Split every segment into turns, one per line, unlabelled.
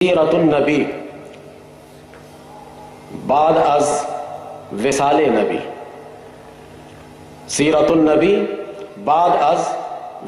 سیرت النبی بعد از وصال نبی. سیرت النبی بعد از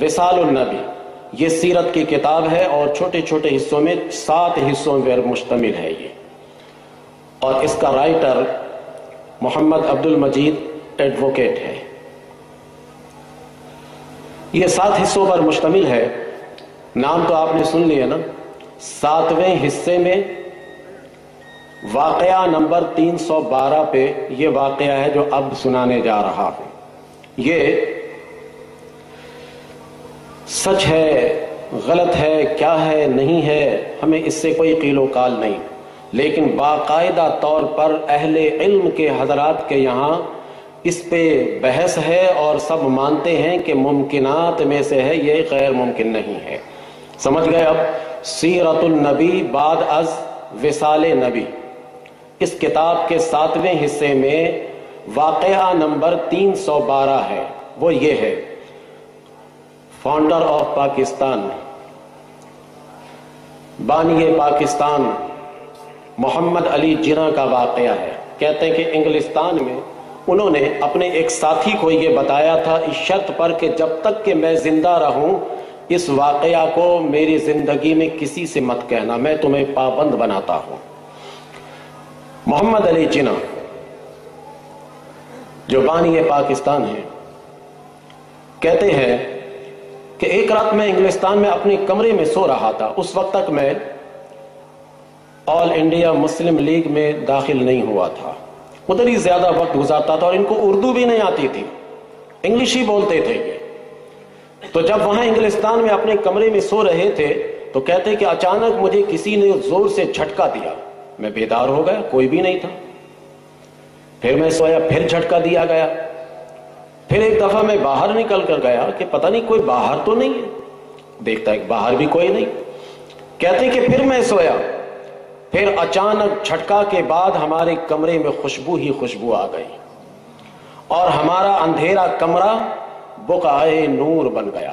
وصال النبی یہ سیرت کی کتاب ہے اور چھوٹے چھوٹے حصوں میں 7 حصوں پر مشتمل ہے یہ. اور اس کا رائٹر محمد عبد المجید ایڈوکیٹ ہے. یہ 7 حصوں پر مشتمل ہے. نام تو آپ نے سن لیا نا. 7ویں حصے میں واقعہ نمبر 312 پہ یہ واقعہ ہے جو اب سنانے جا رہا ہوں. یہ سچ ہے، غلط ہے، کیا ہے، نہیں ہے، ہمیں اس سے کوئی قیل و قال نہیں، لیکن باقاعدہ طور پر اہل علم کے حضرات کے یہاں اس پہ بحث ہے اور سب مانتے ہیں کہ ممکنات میں سے ہے، یہ غیر ممکن نہیں ہے. سمجھ گئے؟ اب سیرت النبی بعد از وصال نبی اس کتاب کے 7ویں حصے میں واقعہ نمبر 312 ہے. وہ یہ ہے، فاؤنڈر آف پاکستان، بانی پاکستان محمد علی جناح کا واقعہ ہے. کہتے ہیں کہ انگلستان میں انہوں نے اپنے ایک ساتھی کو یہ بتایا تھا اس شرط پر کہ جب تک کہ میں زندہ رہوں اس واقعہ کو میری زندگی میں کسی سے مت کہنا، میں تمہیں پابند بناتا ہوں. محمد علی جناح جو بانی پاکستان ہیں کہتے ہیں کہ ایک رات میں انگلستان میں اپنے کمرے میں سو رہا تھا. اس وقت تک میں آل انڈیا مسلم لیگ میں داخل نہیں ہوا تھا. ادھر ہی زیادہ وقت گزارتا تھا اور ان کو اردو بھی نہیں آتی تھی، انگلش ہی بولتے تھے یہ. تو جب وہاں انگلستان میں اپنے کمرے میں سو رہے تھے تو کہتے کہ اچانک مجھے کسی نے زور سے جھٹکا دیا. میں بیدار ہو گیا، کوئی بھی نہیں تھا. پھر میں سویا، پھر جھٹکا دیا گیا. پھر ایک دفعہ میں باہر نکل کر گیا کہ پتہ نہیں کوئی باہر تو نہیں ہے. دیکھتا ہے کہ باہر بھی کوئی نہیں. کہتے کہ پھر میں سویا، پھر اچانک جھٹکا کے بعد ہمارے کمرے میں خوشبو ہی خوشبو آ گئی اور ہمارا اندھیرا کمرہ بقعۂ نور بن گیا.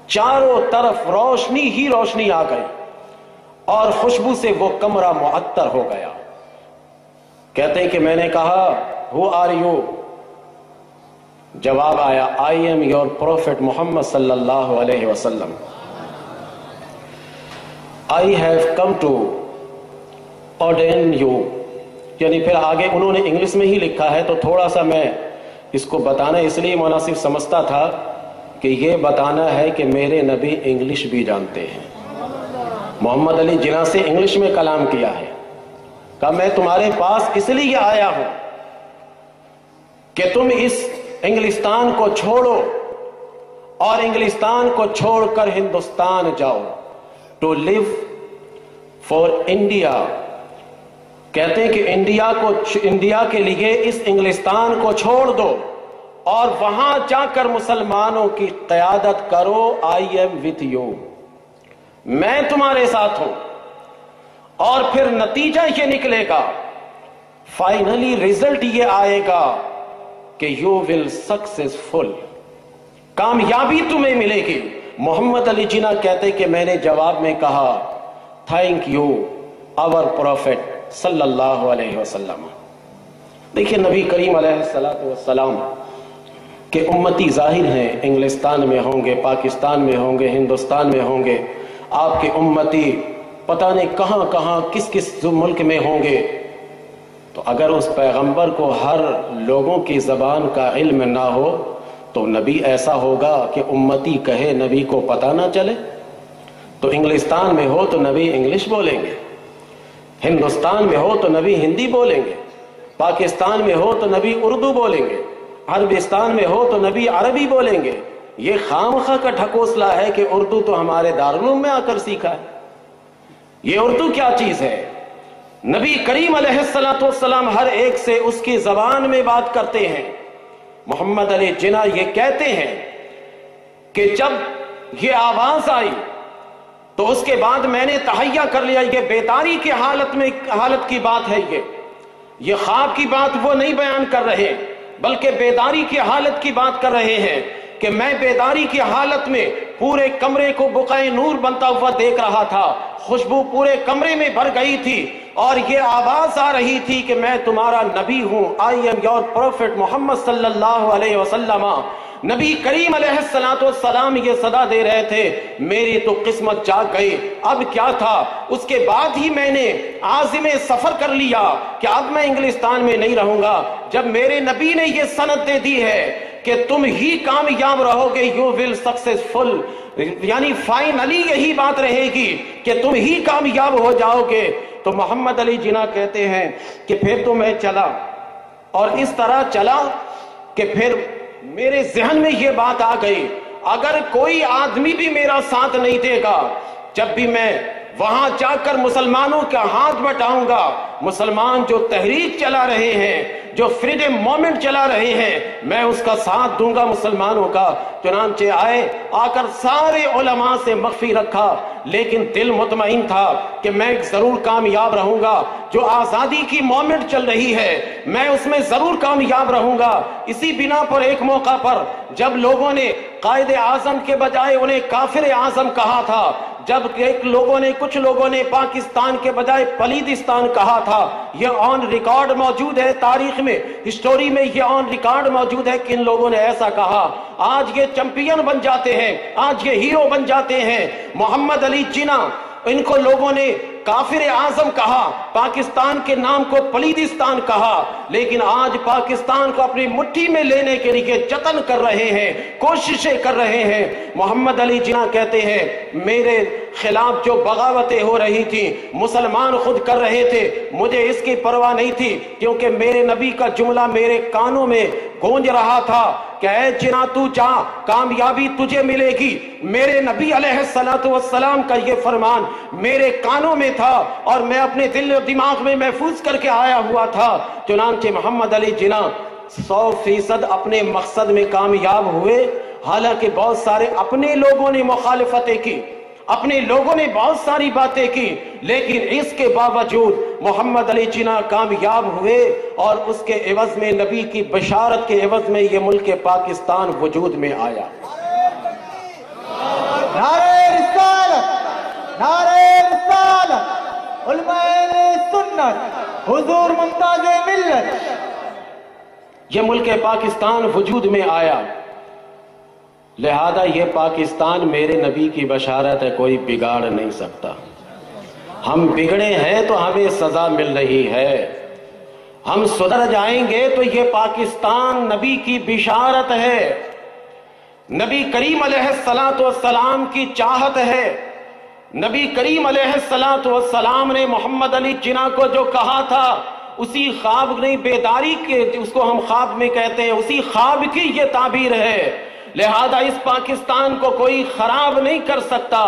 چاروں طرف روشنی ہی روشنی آ گئی اور خوشبو سے وہ کمرہ معطر ہو گیا. کہتے ہیں کہ میں نے کہا ہو آر یو؟ جواب آیا I am your prophet Muhammad صلی اللہ علیہ وسلم. I have come to ordain you. یعنی پھر آگے انہوں نے انگلش میں ہی لکھا ہے تو تھوڑا سا میں اس کو بتانا اس لیے مناسب سمجھتا تھا کہ یہ بتانا ہے کہ میرے نبی انگلش بھی جانتے ہیں. محمد علی جناح سے انگلش میں کلام کیا ہے. کہا میں تمہارے پاس اس لیے آیا ہوں کہ تم اس انگلستان کو چھوڑو اور انگلستان کو چھوڑ کر ہندوستان جاؤ. To leave for India. کہتے ہیں کہ انڈیا کے لیے اس انگلستان کو چھوڑ دو اور وہاں جا کر مسلمانوں کی قیادت کرو. آئی ایم وتھ یو، میں تمہارے ساتھ ہوں. اور پھر نتیجہ یہ نکلے گا، فائنلی رزلٹ یہ آئے گا کہ یو ول سکسیسفل، کامیابی تمہیں ملے گی. محمد علی جناح کہتے کہ میں نے جواب میں کہا تھینک یو آور پروفٹ صلی اللہ علیہ وسلم. دیکھیں نبی کریم علیہ السلام کہ امتی ظاہر ہیں، انگلستان میں ہوں گے، پاکستان میں ہوں گے، ہندوستان میں ہوں گے. آپ کے امتی پتہ نہیں کہاں کہاں کس کس ملک میں ہوں گے. تو اگر اس پیغمبر کو ہر لوگوں کی زبان کا علم نہ ہو تو نبی ایسا ہوگا کہ امتی کہے نبی کو پتہ نہ چلے. تو انگلستان میں ہو تو نبی انگلش بولیں گے، ہندوستان میں ہو تو نبی ہندی بولیں گے، پاکستان میں ہو تو نبی اردو بولیں گے، عربستان میں ہو تو نبی عربی بولیں گے. یہ خامخواہ کا ڈھکوسلا ہے کہ اردو تو ہمارے دارالعلوم میں آ کر سیکھا ہے. یہ اردو کیا چیز ہے؟ نبی کریم علیہ السلام ہر ایک سے اس کی زبان میں بات کرتے ہیں. محمد علی جناح یہ کہتے ہیں کہ جب یہ آواز آئی تو اس کے بعد میں نے تہیہ کر لیا. یہ بیداری کی حالت کی بات ہے. یہ خواب کی بات وہ نہیں بیان کر رہے بلکہ بیداری کی حالت کی بات کر رہے ہیں کہ میں بیداری کی حالت میں पूरे कमरे को बुक़ाए नूर बनता हुआ देख रहा था। खुशबू पूरे कमरे में भर गई थी और ये आवाज आ रही थी कि मैं तुम्हारा नबी हूं, I am your prophet Muhammad सल्लल्लाहु अलैहि वसल्लम। नबी करीम अलैहिस्सलाम ये सदा दे रहे थे, मेरी तो किस्मत जाग गई। अब क्या था, उसके बाद ही मैंने आज़िम सफर कर लिया कि अब मैं इंग्लिस्तान में नहीं रहूंगा। जब मेरे नबी ने ये सनद दे दी है कि तुम ही कामयाब रहोगे, यू विल सक्सेसफुल, यानी फाइनली यही बात रहेगी कि तुम ही कामयाब हो जाओगे, तो मोहम्मद अली जिन्ना कहते हैं कि फिर तो मैं चला, और इस तरह चला कि फिर मेरे जहन में ये बात आ गई, अगर कोई आदमी भी मेरा साथ नहीं देगा, जब भी मैं वहां जाकर मुसलमानों का हाथ बटाऊंगा, मुसलमान जो तहरीक चला रहे हैं, जो फ्रीडम मूवमेंट चला रहे हैं, मैं उसका साथ दूंगा मुसलमानों का। चुनांचे आए, आकर सारे उलमा से मख्फी रखा, लेकिन दिल मुतमईन था कि मैं जरूर कामयाब रहूंगा। जो आजादी की मूवमेंट चल रही है, मैं उसमें जरूर कामयाब रहूंगा। इसी बिना पर एक मौका पर जब लोगों ने कायदे आजम के बजाय उन्हें काफिर आजम कहा था, जब कुछ लोगों ने पाकिस्तान के बजाय पलीदिस्तान कहा था, यह ऑन रिकॉर्ड मौजूद है, तारीख में, हिस्टोरी में यह ऑन रिकॉर्ड मौजूद है कि इन लोगों ने ऐसा कहा। आज ये चैंपियन बन जाते हैं, आज ये हीरो बन जाते हैं। मोहम्मद अली जिन्ना, इनको लोगों ने काफिर आजम कहा, पाकिस्तान के नाम को पलीदिस्तान कहा, लेकिन आज पाकिस्तान को अपनी मुट्ठी में लेने के लिए जतन कर रहे हैं, कोशिशें कर रहे हैं। मोहम्मद अली जिन्ना कहते हैं, मेरे खिलाफ जो बगावतें हो रही थी, मुसलमान खुद कर रहे थे, मुझे इसकी परवाह नहीं थी, क्योंकि मेरे नबी का जुमला मेरे कानों में गूंज रहा था कि ऐ जिन्ना तू जा, कामयाबी तुझे मिलेगी। मेरे नबी अलैहिस्सलातु वस्सलाम का ये फरमान मेरे कानों में था और मैं अपने दिल और दिमाग में महफूज करके आया हुआ था। चुनांचे मोहम्मद अली जिन्ना 100% अपने मकसद में कामयाब हुए। हालांकि बहुत सारे अपने लोगों ने मुखालिफतें की, अपने लोगों ने बहुत सारी बातें की, लेकिन इसके बावजूद मोहम्मद अली जिन्ना कामयाब हुए और उसके एवज में, नबी की बशारत के एवज में, ये मुल्क पाकिस्तान वजूद में आया।
नारे रिसालत, नारे रिसालत, उलमाए सुन्नत, हुजूर मुमताज़े मिल्लत,
ये मुल्क पाकिस्तान वजूद में आया। लिहाजा ये पाकिस्तान मेरे नबी की बशारत है, कोई बिगाड़ नहीं सकता। हम बिगड़े हैं तो हमें सजा मिल रही है, हम सुधर जाएंगे तो ये पाकिस्तान नबी की बिशारत है, नबी करीम अलैहिस्सलातु वस्सलाम की चाहत है। नबी करीम अलैहिस्सलातु वस्सलाम ने मोहम्मद अली जिन्ना को जो कहा था, उसी ख्वाब नहीं, बेदारी के, उसको हम ख्वाब में कहते हैं, उसी ख्वाब की ये ताबीर है। लिहाजा इस पाकिस्तान को कोई खराब नहीं कर सकता।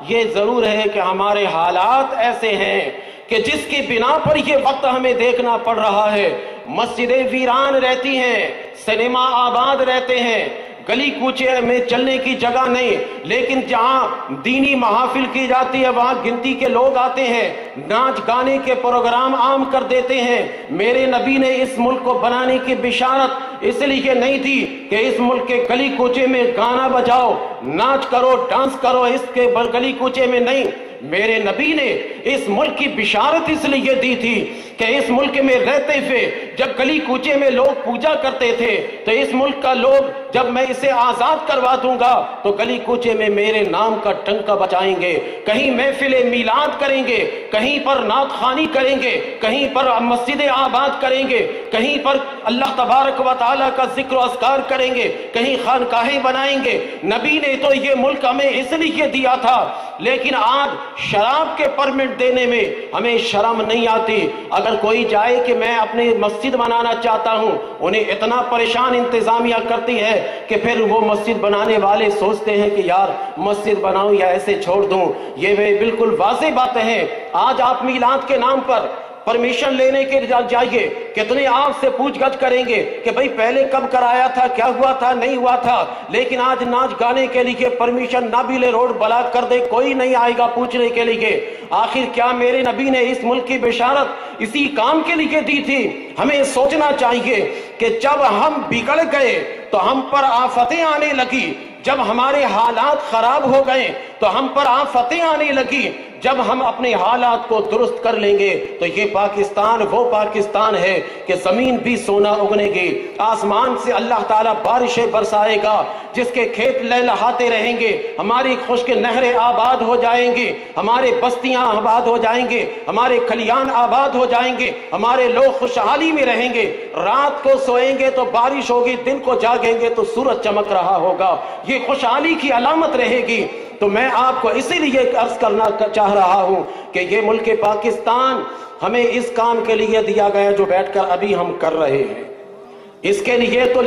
ये जरूर है कि हमारे हालात ऐसे हैं कि जिसकी बिना पर ये वक्त हमें देखना पड़ रहा है। मस्जिदें वीरान रहती हैं, सिनेमा आबाद रहते हैं, गली कूचे में चलने की जगह नहीं, लेकिन जहां दीनी महफिल की जाती है वहां गिनती के लोग आते हैं, नाच गाने के प्रोग्राम आम कर देते हैं। मेरे नबी ने इस मुल्क को बनाने की बिशारत इसलिए नहीं दी कि इस मुल्क के गली कूचे में गाना बजाओ, नाच करो, डांस करो, इसके गली कूचे में नहीं। मेरे नबी ने इस मुल्क की बिशारत इसलिए दी थी कि इस मुल्क में रहते हुए जब गली कूचे में लोग पूजा करते थे, तो इस मुल्क का लोग, जब मैं इसे आजाद करवा दूंगा तो गली कूचे में मेरे नाम का टंका बजाएंगे, कहीं महफिले मीलाद करेंगे, कहीं पर नात खानी करेंगे, कहीं पर मस्जिदें आबाद करेंगे, कहीं पर अल्लाह तबारक व तआला का जिक्र अस्कार करेंगे, कहीं खानकाहें बनाएंगे। नबी ने तो ये मुल्क हमें इसलिए दिया था, लेकिन आज शराब के परमिट देने में हमें शर्म नहीं आती। अगर कोई जाए कि मैं अपनी मस्जिद बनाना चाहता हूं, उन्हें इतना परेशान इंतजामिया करती है कि फिर वो मस्जिद बनाने वाले सोचते हैं कि यार मस्जिद बनाऊं या ऐसे छोड़ दूं। ये वे बिल्कुल वाज़ेह बातें हैं। आज आप मीलाद के नाम पर परमिशन लेने के जाइए, कितने आपसे पूछगछ करेंगे कि भाई पहले कब कराया था, क्या हुआ था, नहीं हुआ था। लेकिन आज नाच गाने के लिए परमिशन नाबिले रोड ब्लॉक कर दे, कोई नहीं आएगा पूछने के लिए। आखिर क्या मेरे नबी ने इस मुल्क की बिशारत इसी काम के लिए दी थी? हमें सोचना चाहिए कि जब हम बिगड़ गए तो हम पर आफतें आने लगी, جب ہمارے حالات خراب ہو گئے تو ہم پر آفتیں آنے لگی. جب ہم اپنے حالات کو درست کر لیں گے تو یہ پاکستان وہ پاکستان ہے کہ زمین بھی سونا اگنے گی, آسمان سے اللہ تعالیٰ بارشیں برسائے گا, جس کے کھیت لہلہاتے رہیں گے, ہماری خشک نہریں آباد ہو جائیں گی, ہمارے بستیاں آباد ہو جائیں گے, ہمارے کھلیان آباد ہو جائیں گے, ہمارے لوگ خوشحالی میں رہیں گے. رات کو سوئیں گے تو بارش ہوگی, دن کو جاگیں گے تو سورج چمک رہا ہوگا, یہ خوشحالی کی علامت رہے گی. تو میں آپ کو اسی لیے عرض کرنا چاہ رہا ہوں کہ یہ ملک پاکستان ہمیں اس کام کے لیے دیا گیا جو بیٹھ کر ابھی ہم کر رہے ہیں. اس کے لیے تو